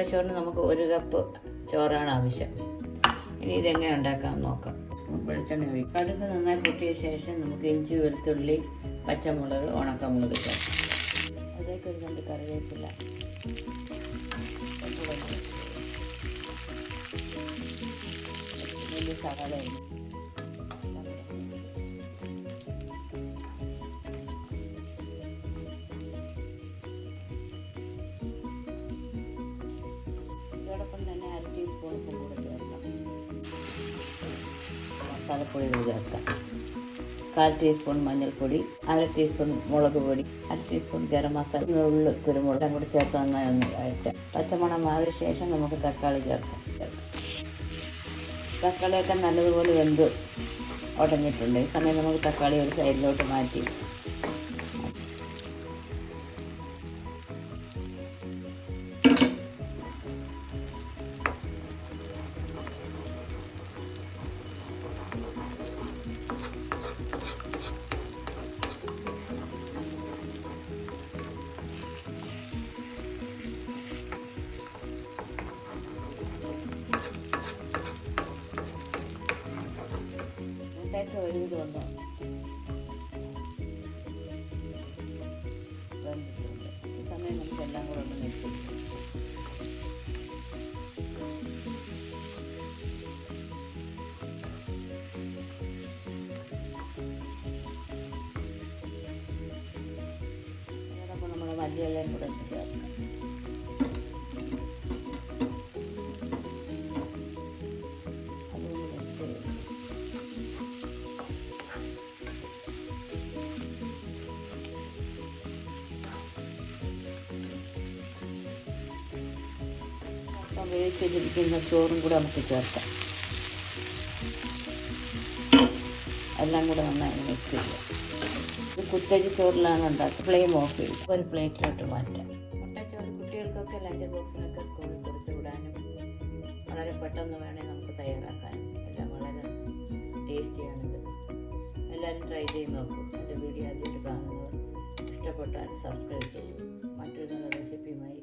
മുട്ടച്ചോറിന് നമുക്ക് 1 കപ്പ് ചോറാണ് ആവശ്യം. ഇനി ഇതെങ്ങനെ ഉണ്ടാക്കാം നോക്കാം. വെളിച്ചെണ്ണ ഒഴിക്കും. കടുക് നന്നായി പൊട്ടിയ ശേഷം നമുക്ക് ഇഞ്ചി, വെളുത്തുള്ളി, പച്ചമുളക്, ഉണക്കമുളക് ചേർക്കാം. അതിലേക്ക് ഒരു 2 കറിവേപ്പില, സവാള, ഇതോടൊപ്പം തന്നെ 1/2 ടീസ്പൂൺ ഉപ്പും കൂടെ ചേർക്കാം. മസാലപ്പൊടികൾ ചേർക്കാം. 1/4 ടീസ്പൂൺ മഞ്ഞൾപ്പൊടി, 1/2 ടീസ്പൂൺ മുളക് പൊടി, 1/2 ടീസ്പൂൺ ഗരം മസാല, ഉള്ളി, കുരുമുളകും കൂടി ചേർത്ത് നന്നായി ഒന്ന് വഴറ്റാം. പച്ചമണം മാറിയ ശേഷം നമുക്ക് തക്കാളി ചേർക്കാം. തക്കാളിയൊക്കെ നല്ലതുപോലെ വെന്ത് ഉടഞ്ഞിട്ടുണ്ട്. ഈ സമയം നമുക്ക് തക്കാളി ഒരു സൈഡിലോട്ട് മാറ്റി ഒഴിഞ്ഞു വന്നു വെന്തിട്ടുണ്ട്. ഈ സമയം നമുക്ക് എല്ലാം കൂടെ ഒന്ന് മിക്സ് ചെയ്യാം. അതോടൊപ്പം നമ്മുടെ മല്ലിയെല്ലാം കൂടെ ചേർക്കാം. വേവിച്ചിരിക്കുന്ന ചോറും കൂടെ നമുക്ക് ചേർക്കാം. എല്ലാം കൂടെ നന്നായി മിക്സ് ചെയ്യാം. ഇത് കുത്തരി ചോറിലാണ് ഉണ്ടാക്കുക. ഫ്ലെയിം ഓഫ് ചെയ്ത് ഒരു പ്ലേറ്റിലോട്ട് മാറ്റാം. മുട്ടച്ചോറ് കുട്ടികൾക്കൊക്കെ ലഞ്ച് ബോക്സിനൊക്കെ സ്കൂളിൽ കൊടുത്തു വിടാനും വളരെ പെട്ടെന്ന് വേണേൽ നമുക്ക് തയ്യാറാക്കാനും എല്ലാം വളരെ ടേസ്റ്റിയാണിത്. എല്ലാവരും ട്രൈ ചെയ്ത് നോക്കും. എൻ്റെ വീഡിയോ ആദ്യമായിട്ട് കാണുന്നവർ ഇഷ്ടപ്പെട്ടാൽ സബ്സ്ക്രൈബ് ചെയ്യും. മറ്റൊരു നല്ല റെസിപ്പിയുമായി